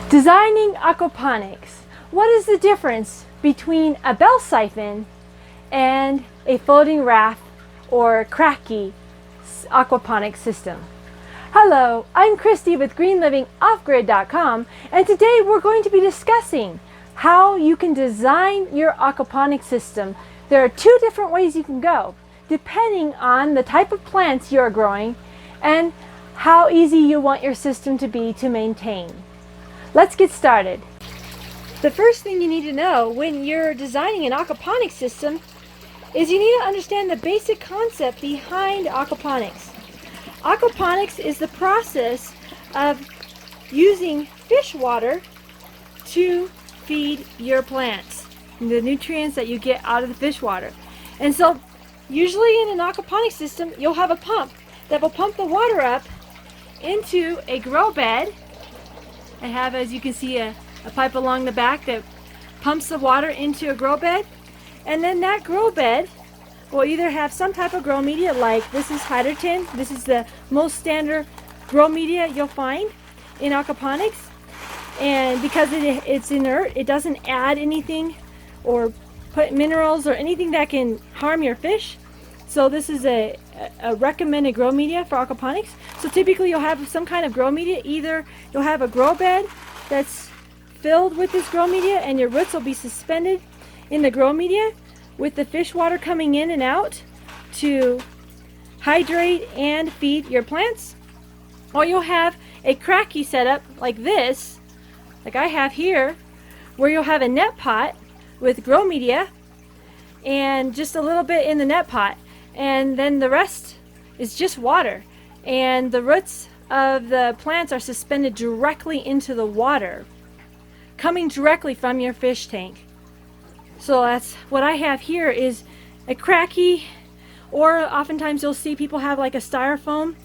Designing aquaponics. What is the difference between a bell siphon and a floating raft or Kratky aquaponics system? Hello, I'm Christy with greenlivingoffgrid.com, and today we're going to be discussing how you can design your aquaponics system. There are two different ways you can go, depending on the type of plants you are growing and how easy you want your system to be to maintain. Let's get started. The first thing you need to know when you're designing an aquaponics system is you need to understand the basic concept behind aquaponics. Aquaponics is the process of using fish water to feed your plants, the nutrients that you get out of the fish water. And so usually in an aquaponics system you'll have a pump that will pump the water up into a grow bed. I have, as you can see, a pipe along the back that pumps the water into a grow bed, and then that grow bed will either have some type of grow media, like this is hydrogen. This is the most standard grow media you'll find in aquaponics, and because it's inert, it doesn't add anything or put minerals or anything that can harm your fish. So this is a recommended grow media for aquaponics. So typically you'll have some kind of grow media. Either you'll have a grow bed that's filled with this grow media and your roots will be suspended in the grow media with the fish water coming in and out to hydrate and feed your plants. Or you'll have a Kratky setup like this, like I have here, where you'll have a net pot with grow media and just a little bit in the net pot, and then the rest is just water, and the roots of the plants are suspended directly into the water, coming directly from your fish tank. So that's what I have here, is a Kratky, or oftentimes you'll see people have like a styrofoam,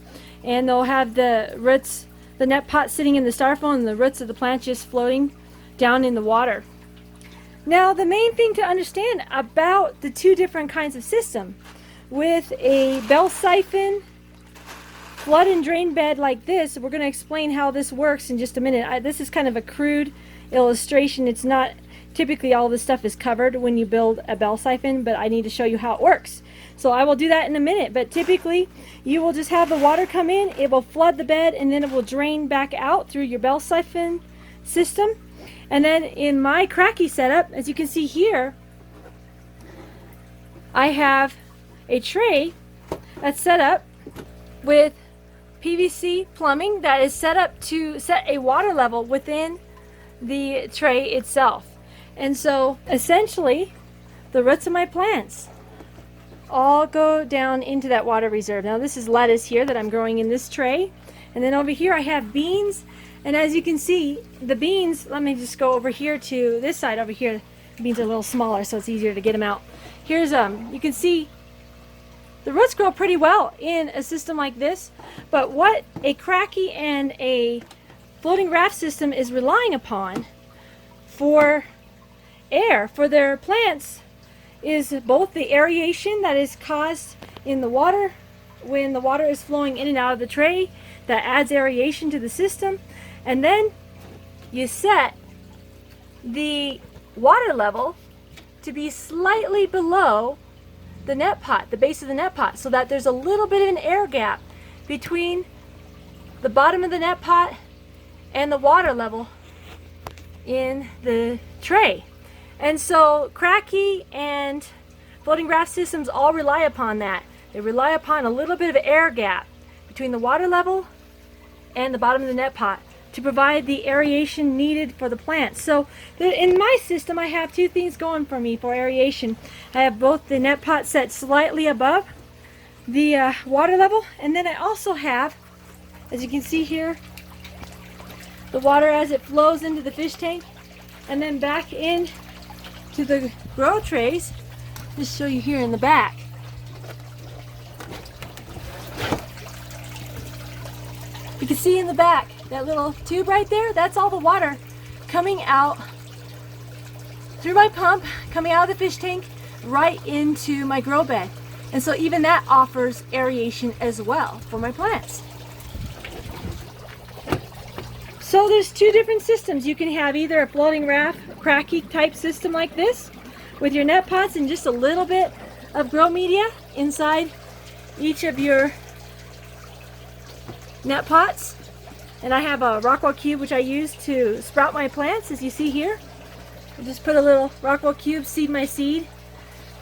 and they'll have the roots, the net pot sitting in the styrofoam, and the roots of the plant just floating down in the water. Now the main thing to understand about the two different kinds of system, with a bell siphon flood and drain bed like this, we're going to explain how this works in just a minute. This is kind of a crude illustration. It's not typically all this stuff is covered when you build a bell siphon, but I need to show you how it works. So I will do that in a minute, but typically you will just have the water come in, it will flood the bed, and then it will drain back out through your bell siphon system. And then in my Kratky setup, as you can see here, I have a tray that's set up with PVC plumbing that is set up to set a water level within the tray itself. And so essentially the roots of my plants all go down into that water reserve. Now this is lettuce here that I'm growing in this tray, and then over here I have beans, and as you can see the beans, let me just go over here to this side over here. The beans are a little smaller so it's easier to get them out. Here's you can see the roots grow pretty well in a system like this, but what a Kratky and a floating raft system is relying upon for air for their plants is both the aeration that is caused in the water when the water is flowing in and out of the tray, that adds aeration to the system, and then you set the water level to be slightly below the net pot, the base of the net pot, so that there's a little bit of an air gap between the bottom of the net pot and the water level in the tray. And so Kratky and floating raft systems all rely upon that. They rely upon a little bit of air gap between the water level and the bottom of the net pot to provide the aeration needed for the plants. So in my system I have two things going for me for aeration. I have both the net pot set slightly above the water level, and then I also have, as you can see here, the water as it flows into the fish tank and then back in to the grow trays. Just show you here in the back. You can see in the back, that little tube right there, that's all the water coming out through my pump, coming out of the fish tank, right into my grow bed. And so even that offers aeration as well for my plants. So there's two different systems. You can have either a floating raft, Kratky type system like this, with your net pots and just a little bit of grow media inside each of your net pots. And I have a Rockwell cube which I use to sprout my plants, as you see here. I just put a little Rockwell cube, seed my seed,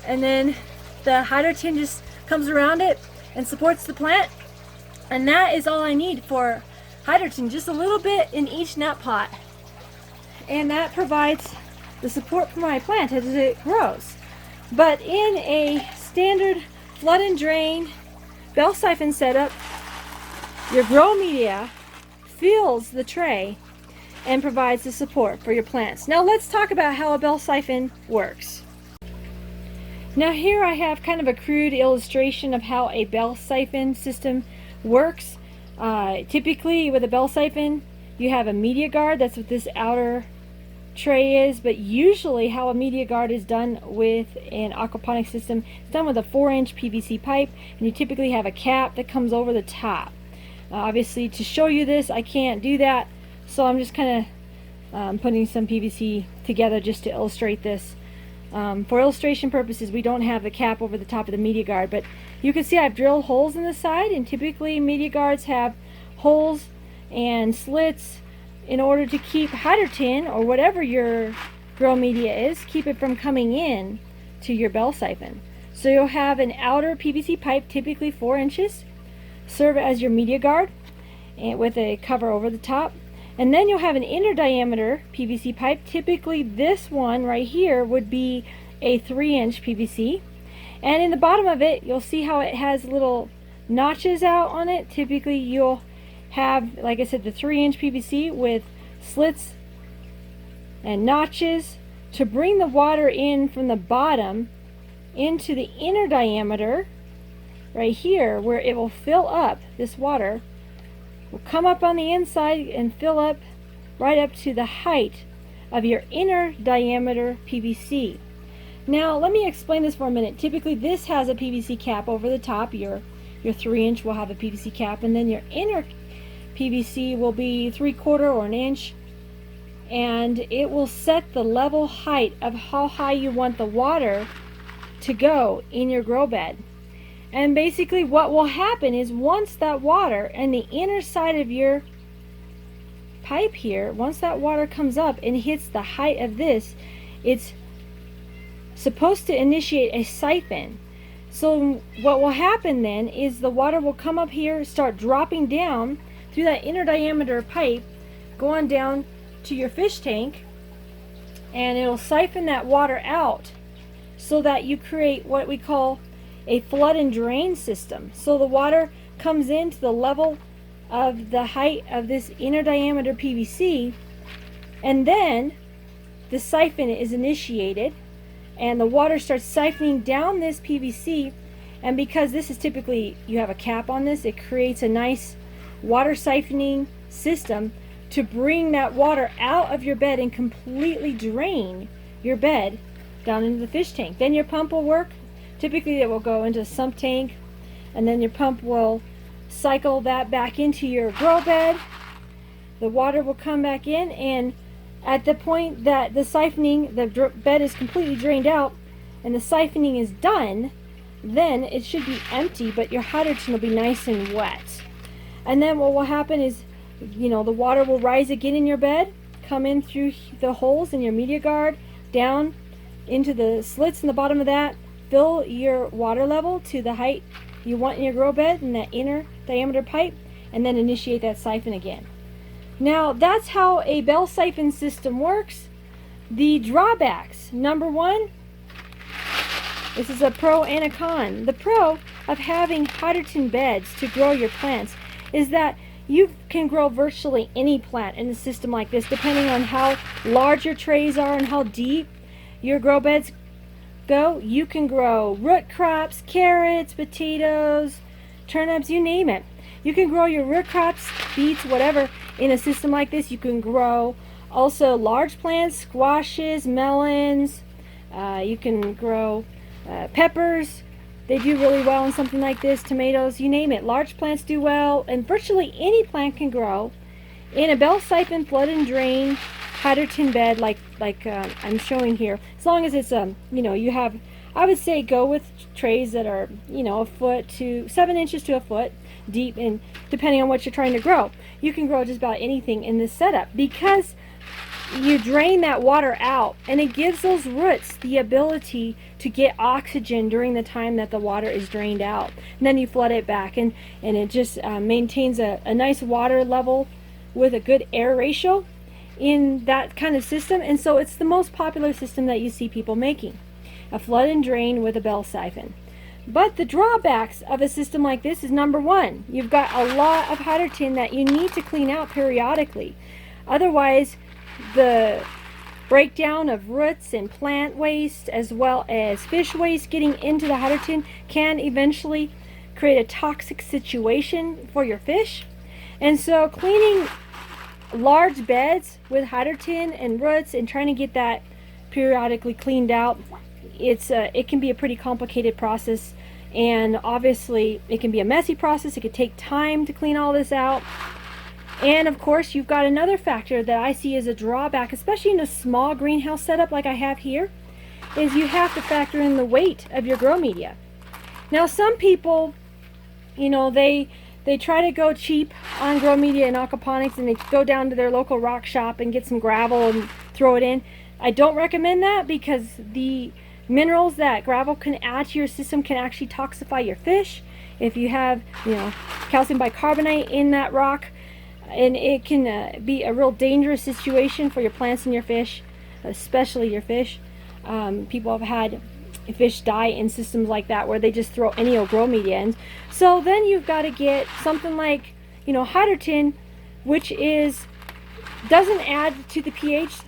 and then the hydro tin just comes around it and supports the plant. And that is all I need for hydro tin, just a little bit in each net pot. And that provides the support for my plant as it grows. But in a standard flood and drain bell siphon setup, your grow media fills the tray and provides the support for your plants. Now let's talk about how a bell siphon works. Now here I have kind of a crude illustration of how a bell siphon system works. Typically with a bell siphon you have a media guard. That's what this outer tray is, but usually how a media guard is done with an aquaponics system is done with a 4-inch PVC pipe, and you typically have a cap that comes over the top. Obviously to show you this I can't do that, so I'm just kind of putting some PVC together just to illustrate this. For illustration purposes we don't have the cap over the top of the media guard, but you can see I've drilled holes in the side, and typically media guards have holes and slits in order to keep hydro tin or whatever your grow media is, keep it from coming in to your bell siphon. So you'll have an outer PVC pipe, typically 4 inches, serve as your media guard and with a cover over the top. And then you'll have an inner diameter PVC pipe. Typically this one right here would be a 3-inch PVC. And in the bottom of it, you'll see how it has little notches out on it. Typically you'll have, like I said, the 3-inch PVC with slits and notches to bring the water in from the bottom into the inner diameter right here, where it will fill up. This water will come up on the inside and fill up right up to the height of your inner diameter PVC. Now let me explain this for a minute. Typically this has a PVC cap over the top. Your 3-inch will have a PVC cap, and then your inner PVC will be 3/4 or an inch, and it will set the level height of how high you want the water to go in your grow bed. And basically what will happen is once that water and the inner side of your pipe here, once that water comes up and hits the height of this, it's supposed to initiate a siphon. So what will happen then is the water will come up here, start dropping down through that inner diameter pipe, going down to your fish tank, and it'll siphon that water out so that you create what we call a flood and drain system. So the water comes into the level of the height of this inner diameter PVC, and then the siphon is initiated and the water starts siphoning down this PVC. And because this is typically, you have a cap on this, it creates a nice water siphoning system to bring that water out of your bed and completely drain your bed down into the fish tank. Then your pump will work. Typically it will go into a sump tank, and then your pump will cycle that back into your grow bed. The water will come back in, and at the point that the siphoning, the bed is completely drained out and the siphoning is done, then it should be empty, but your hydrogen will be nice and wet. And then what will happen is, you know, the water will rise again in your bed, come in through the holes in your media guard, down into the slits in the bottom of that, fill your water level to the height you want in your grow bed in that inner diameter pipe, and then initiate that siphon again. Now that's how a bell siphon system works. The drawbacks: number one, this is a pro and a con. The pro of having hydroton beds to grow your plants is that you can grow virtually any plant in a system like this, depending on how large your trays are and how deep your grow beds go. You can grow root crops, carrots, potatoes, turnips, you name it. You can grow your root crops, beets, whatever, in a system like this. You can grow also large plants, squashes, melons. You can grow peppers. They do really well in something like this. Tomatoes, you name it. Large plants do well, and virtually any plant can grow In a bell siphon flood and drain hydroton bed like I'm showing here, as long as it's you have, I would say go with trays that are a foot to 7 inches to a foot deep, and depending on what you're trying to grow, you can grow just about anything in this setup, because you drain that water out and it gives those roots the ability to get oxygen during the time that the water is drained out, and then you flood it back, and it just maintains a nice water level with a good air ratio in that kind of system. And so it's the most popular system that you see people making, a flood and drain with a bell siphon. But the drawbacks of a system like this is, number one, you've got a lot of hydroton that you need to clean out periodically. Otherwise, the breakdown of roots and plant waste as well as fish waste getting into the hydroton can eventually create a toxic situation for your fish. And so cleaning large beds with hydroton and roots and trying to get that periodically cleaned out, it can be a pretty complicated process, and obviously it can be a messy process. It could take time to clean all this out. And of course, you've got another factor that I see as a drawback, especially in a small greenhouse setup like I have here, is you have to factor in the weight of your grow media. Now, some people, they try to go cheap on grow media and aquaponics, and they go down to their local rock shop and get some gravel and throw it in. I don't recommend that, because the minerals that gravel can add to your system can actually toxify your fish. If you have calcium bicarbonate in that rock, and it can be a real dangerous situation for your plants and your fish, especially your fish. People have had fish die in systems like that where they just throw any old grow media in. So then you've got to get something like hydroton, which doesn't add to the pH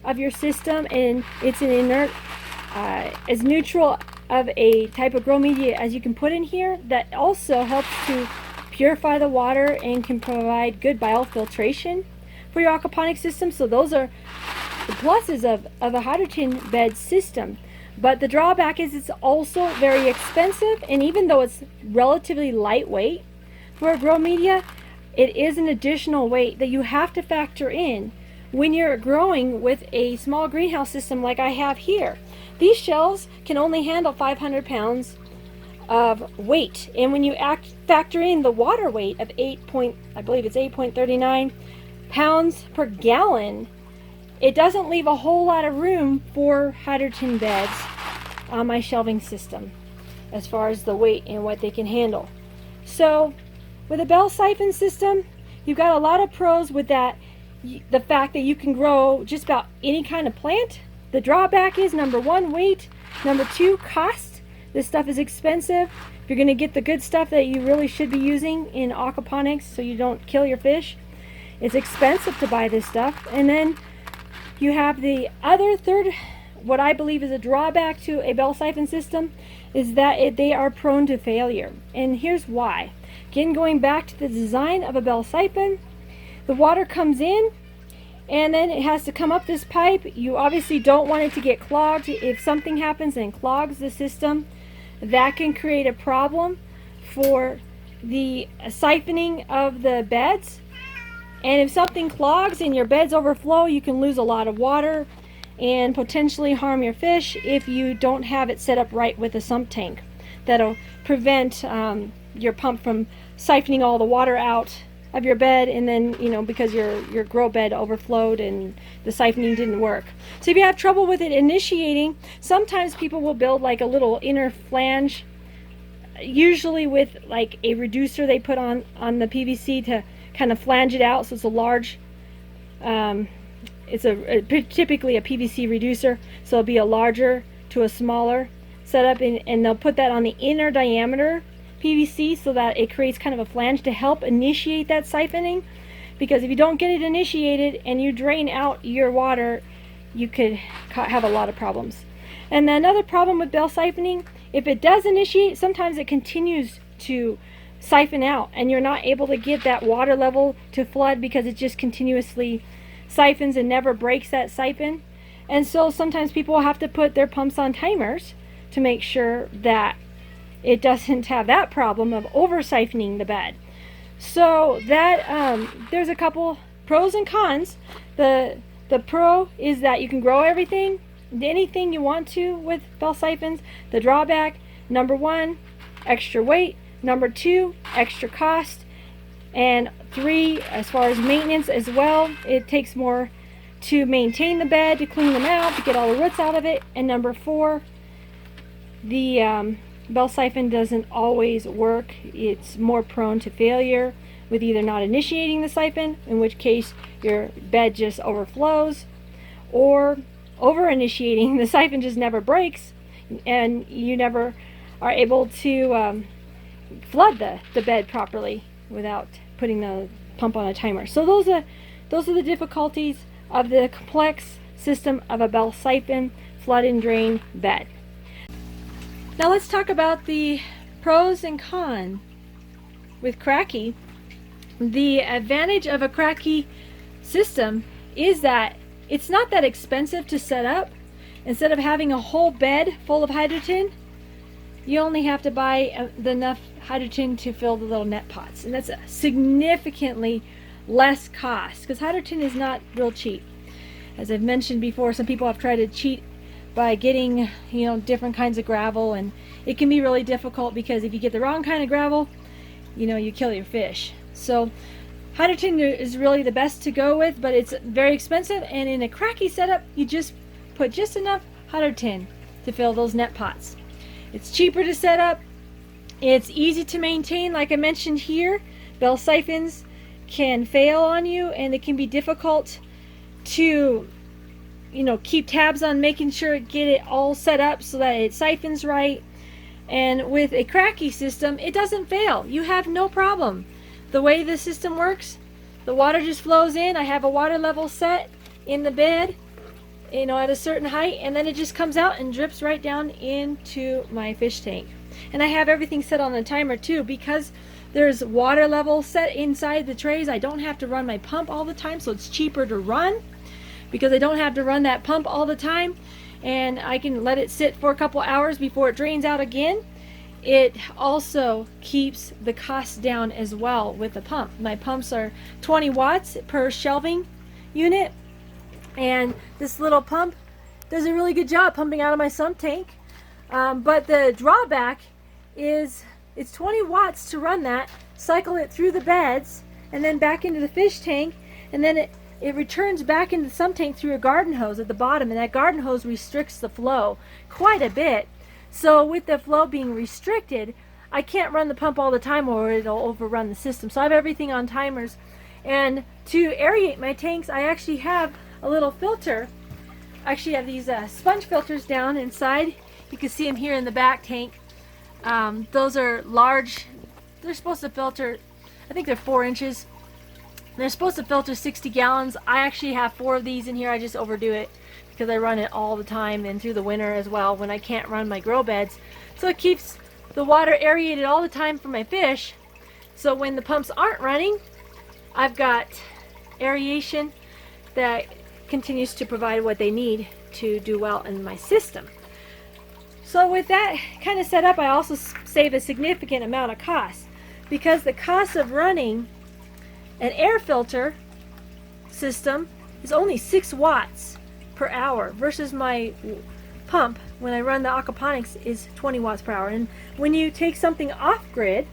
of your system, and it's an inert, as neutral of a type of grow media as you can put in here, that also helps to purify the water and can provide good biofiltration for your aquaponics system. So those are the pluses of a hydroton bed system. But the drawback is it's also very expensive, and even though it's relatively lightweight for a grow media, it is an additional weight that you have to factor in when you're growing with a small greenhouse system like I have here. These shelves can only handle 500 pounds of weight, and when you factor in the water weight of 8.39 pounds per gallon, it doesn't leave a whole lot of room for hydroton beds on my shelving system as far as the weight and what they can handle. So with a bell siphon system, you've got a lot of pros with that. The fact that you can grow just about any kind of plant. The drawback is, number one, weight. Number two, cost. This stuff is expensive. If you're going to get the good stuff that you really should be using in aquaponics so you don't kill your fish, it's expensive to buy this stuff. And then you have the third, what I believe is a drawback to a bell siphon system, is that they are prone to failure. And here's why. Again, going back to the design of a bell siphon, the water comes in and then it has to come up this pipe. You obviously don't want it to get clogged. If something happens and clogs the system, that can create a problem for the siphoning of the beds. And if something clogs and your beds overflow, you can lose a lot of water and potentially harm your fish if you don't have it set up right with a sump tank. That'll prevent your pump from siphoning all the water out of your bed, and then because your grow bed overflowed and the siphoning didn't work. So if you have trouble with it initiating, sometimes people will build like a little inner flange, usually with like a reducer they put on the PVC to kind of flange it out. So it's a large, it's typically a PVC reducer, so it'll be a larger to a smaller setup, and they'll put that on the inner diameter PVC so that it creates kind of a flange to help initiate that siphoning. Because if you don't get it initiated and you drain out your water, you could have a lot of problems. And then another problem with bell siphoning, if it does initiate, sometimes it continues to siphon out and you're not able to get that water level to flood because it just continuously siphons and never breaks that siphon. And so sometimes people will have to put their pumps on timers to make sure that it doesn't have that problem of over siphoning the bed. So that there's a couple pros and cons. The pro is that you can grow anything you want to with bell siphons. The drawback, number 1, extra weight. Number 2, extra cost. And 3, as far as maintenance as well, it takes more to maintain the bed, to clean them out, to get all the roots out of it. And number 4, the bell siphon doesn't always work. It's more prone to failure with either not initiating the siphon, in which case your bed just overflows, or over initiating. The siphon just never breaks and you never are able to flood the bed properly without putting the pump on a timer. So those are the difficulties of the complex system of a bell siphon flood and drain bed. Now let's talk about the pros and cons with Kratky. The advantage of a Kratky system is that it's not that expensive to set up. Instead of having a whole bed full of hydrogen, you only have to buy enough hydrogen to fill the little net pots, and that's a significantly less cost, because hydrogen is not real cheap. As I've mentioned before, some people have tried to cheat by getting different kinds of gravel, and it can be really difficult because if you get the wrong kind of gravel, you kill your fish. So hydrogen is really the best to go with, but it's very expensive, and in a Kratky setup you just put just enough hydrogen to fill those net pots. It's cheaper to set up, it's easy to maintain. Like I mentioned here, bell siphons can fail on you, and it can be difficult to keep tabs on making sure get it all set up so that it siphons right. And with a Kratky system, it doesn't fail. You have no problem. The way the system works, the water just flows in. I have a water level set in the bed, at a certain height, and then it just comes out and drips right down into my fish tank. And I have everything set on the timer too, because there's water level set inside the trays. I don't have to run my pump all the time, so it's cheaper to run because I don't have to run that pump all the time, and I can let it sit for a couple hours before it drains out again. It also keeps the cost down as well with the pump. My pumps are 20 watts per shelving unit, and this little pump does a really good job pumping out of my sump tank. But the drawback is it's 20 watts to run that, cycle it through the beds, and then back into the fish tank, and then it returns back into the sump tank through a garden hose at the bottom, and that garden hose restricts the flow quite a bit. So with the flow being restricted, I can't run the pump all the time or it'll overrun the system. So I have everything on timers. And to aerate my tanks, I actually have a little filter. I actually have these sponge filters down inside. You can see them here in the back tank. Those are large. They're supposed to filter, I think they're 4 inches. They're supposed to filter 60 gallons. I actually have 4 of these in here. I just overdo it because I run it all the time and through the winter as well when I can't run my grow beds. So it keeps the water aerated all the time for my fish. So when the pumps aren't running, I've got aeration that continues to provide what they need to do well in my system. So with that kind of setup, I also save a significant amount of cost, because the cost of running an air filter system is only 6 watts per hour versus my pump when I run the Aquaponics is 20 watts per hour. And when you take something off grid,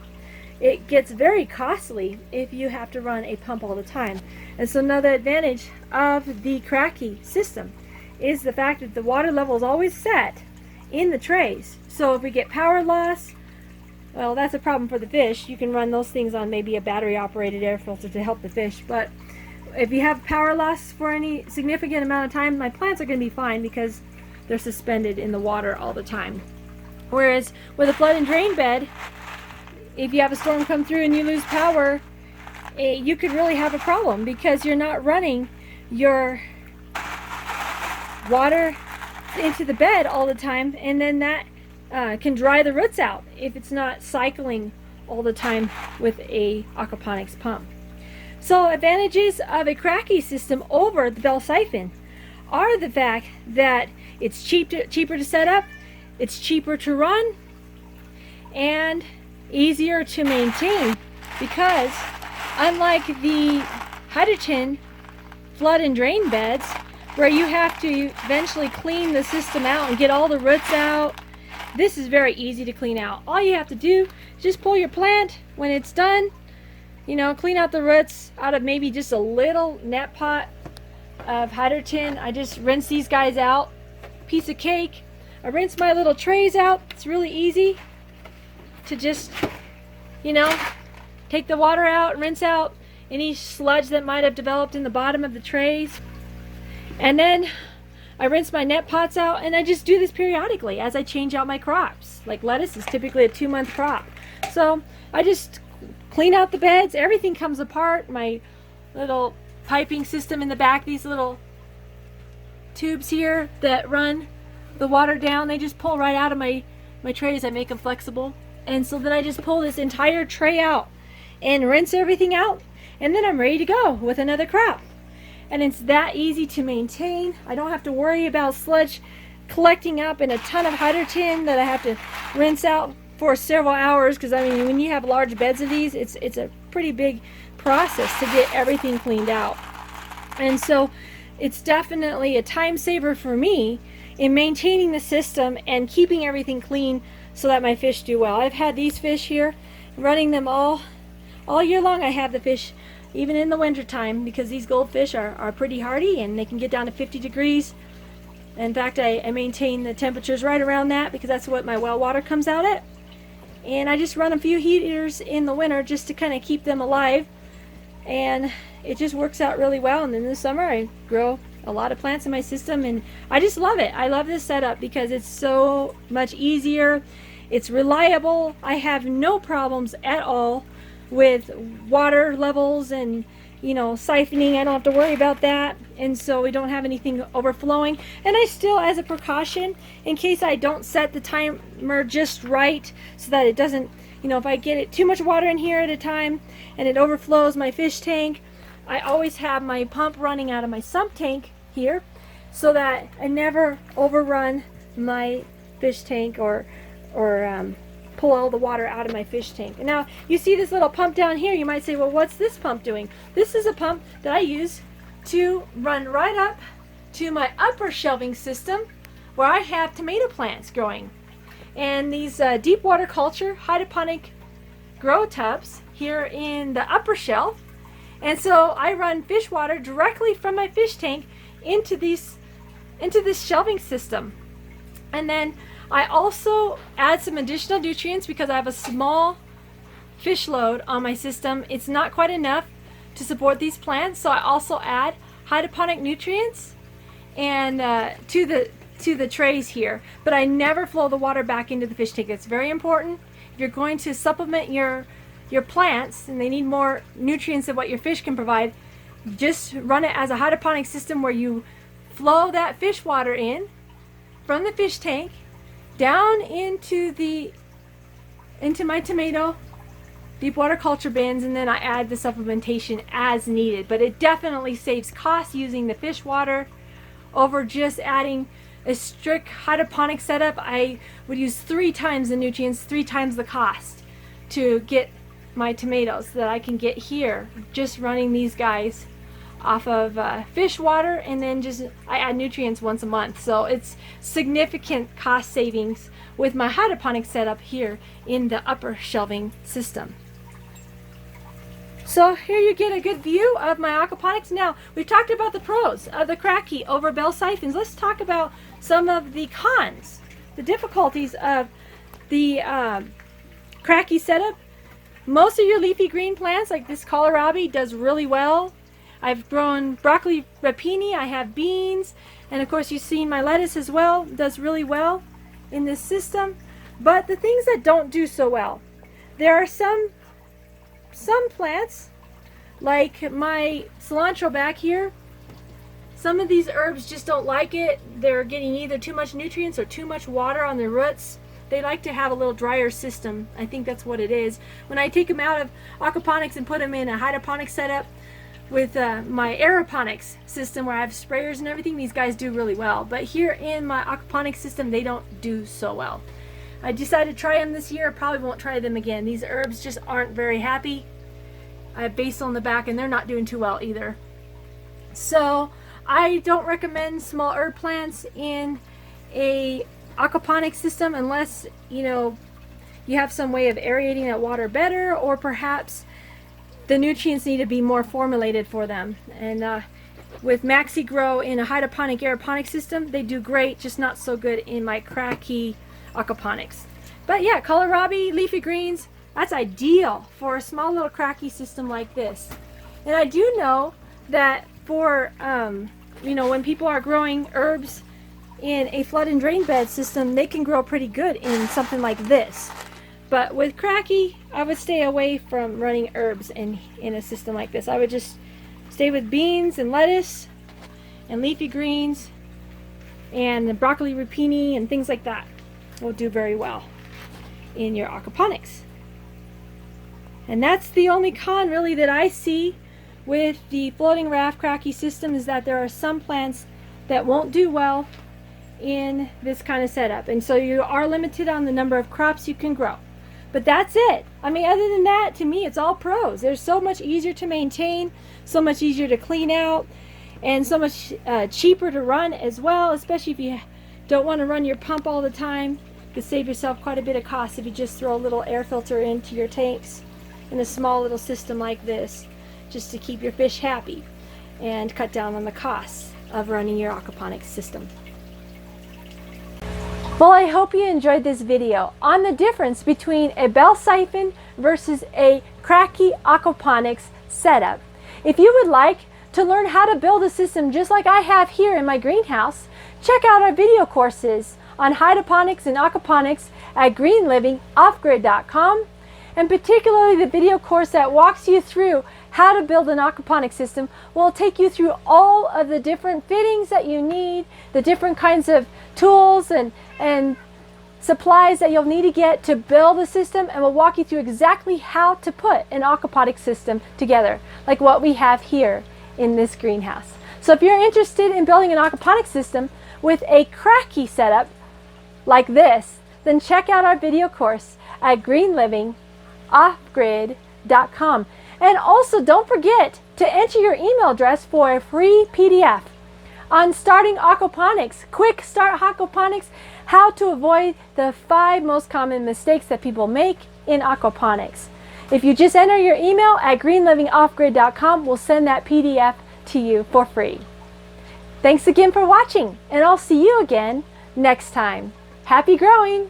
it gets very costly if you have to run a pump all the time. And so another advantage of the Kratky system is the fact that the water level is always set in the trays. So if we get power loss, well, that's a problem for the fish. You can run those things on maybe a battery operated air filter to help the fish, but if you have power loss for any significant amount of time, my plants are going to be fine because they're suspended in the water all the time. Whereas with a flood and drain bed, if you have a storm come through and you lose power, you could really have a problem because you're not running your water into the bed all the time, and then that can dry the roots out if it's not cycling all the time with a aquaponics pump. So advantages of a Kratky system over the bell siphon are the fact that it's cheaper to set up, it's cheaper to run, and easier to maintain, because unlike the hydrogen flood and drain beds where you have to eventually clean the system out and get all the roots out. This is very easy to clean out. All you have to do is just pull your plant when it's done, you know, clean out the roots out of maybe just a little net pot of hydrogen. I just rinse these guys out, piece of cake. I rinse my little trays out. It's really easy to just, you know, take the water out, rinse out any sludge that might have developed in the bottom of the trays. And then I rinse my net pots out, and I just do this periodically as I change out my crops. Like lettuce is typically a 2-month crop. So I just clean out the beds. Everything comes apart. My little piping system in the back, these little tubes here that run the water down, they just pull right out of my trays. I make them flexible. And so then I just pull this entire tray out and rinse everything out, and then I'm ready to go with another crop. And it's that easy to maintain. I don't have to worry about sludge collecting up in a ton of hydrogen that I have to rinse out for several hours, because I mean, when you have large beds of these, it's a pretty big process to get everything cleaned out. And so it's definitely a time saver for me in maintaining the system and keeping everything clean so that my fish do well. I've had these fish here, running them all year long. I have the fish even in the winter time, because these goldfish are pretty hardy and they can get down to 50 degrees. In fact, I maintain the temperatures right around that because that's what my well water comes out at. And I just run a few heaters in the winter just to kind of keep them alive, and it just works out really well. And then this summer I grow a lot of plants in my system, and I just love it. I love this setup because it's so much easier. It's reliable. I have no problems at all with water levels and, you know, siphoning. I don't have to worry about that, and so we don't have anything overflowing. And I still, as a precaution, in case I don't set the timer just right so that it doesn't, you know, if I get it too much water in here at a time and it overflows my fish tank, I always have my pump running out of my sump tank here so that I never overrun my fish tank or pull all the water out of my fish tank. And now you see this little pump down here. You might say, well, what's this pump doing? This is a pump that I use to run right up to my upper shelving system where I have tomato plants growing. And these deep water culture hydroponic grow tubs here in the upper shelf. And so I run fish water directly from my fish tank into this shelving system. And then I also add some additional nutrients because I have a small fish load on my system. It's not quite enough to support these plants, so I also add hydroponic nutrients and to the trays here. But I never flow the water back into the fish tank. It's very important. If you're going to supplement your plants and they need more nutrients than what your fish can provide, just run it as a hydroponic system where you flow that fish water in from the fish tank down into my tomato deep water culture bins, and then I add the supplementation as needed. But it definitely saves cost using the fish water over just adding a strict hydroponic setup. I would use 3 times the nutrients, 3 times the cost to get my tomatoes that I can get here just running these guys off of fish water, and then just I add nutrients once a month. So it's significant cost savings with my hydroponic setup here in the upper shelving system. So here you get a good view of my aquaponics. Now, we've talked about the pros of the Kratky over bell siphons. Let's talk about some of the cons, the difficulties of the Kratky setup. Most of your leafy green plants, like this kohlrabi, does really well. I've grown broccoli rapini, I have beans, and of course you've seen my lettuce as well, does really well in this system. But the things that don't do so well, there are some plants, like my cilantro back here. Some of these herbs just don't like it. They're getting either too much nutrients or too much water on their roots. They like to have a little drier system. I think that's what it is. When I take them out of aquaponics and put them in a hydroponic setup with my aeroponics system where I have sprayers and everything, these guys do really well. But here in my aquaponics system, they don't do so well. I decided to try them this year. I probably won't try them again. These herbs just aren't very happy. I have basil in the back, and they're not doing too well either. So I don't recommend small herb plants in a aquaponics system unless you have some way of aerating that water better, or perhaps the nutrients need to be more formulated for them. And with Maxi Grow in a hydroponic aeroponic system, they do great, just not so good in my Kratky aquaponics. But yeah, kohlrabi, leafy greens, that's ideal for a small little Kratky system like this. And I do know that for when people are growing herbs in a flood and drain bed system, they can grow pretty good in something like this. But with Kratky, I would stay away from running herbs in a system like this. I would just stay with beans and lettuce and leafy greens and broccoli rapini and things like that. Will do very well in your aquaponics. And that's the only con really that I see with the floating raft Kratky system, is that there are some plants that won't do well in this kind of setup, and so you are limited on the number of crops you can grow. But that's it. I mean, other than that, to me, it's all pros. They're so much easier to maintain, so much easier to clean out, and so much cheaper to run as well, especially if you don't want to run your pump all the time. You can save yourself quite a bit of cost if you just throw a little air filter into your tanks in a small little system like this, just to keep your fish happy and cut down on the costs of running your aquaponics system. Well, I hope you enjoyed this video on the difference between a bell siphon versus a Kratky aquaponics setup. If you would like to learn how to build a system just like I have here in my greenhouse, check out our video courses on hydroponics and aquaponics at greenlivingoffgrid.com, and particularly the video course that walks you through how to build an aquaponics system will take you through all of the different fittings that you need, the different kinds of tools and supplies that you'll need to get to build a system, and will walk you through exactly how to put an aquaponics system together, like what we have here in this greenhouse. So if you're interested in building an aquaponics system with a Kratky setup like this, then check out our video course at greenlivingoffgrid.com. And also don't forget to enter your email address for a free PDF on starting aquaponics, quick start aquaponics, how to avoid the 5 most common mistakes that people make in aquaponics. If you just enter your email at greenlivingoffgrid.com, we'll send that PDF to you for free. Thanks again for watching, and I'll see you again next time. Happy growing!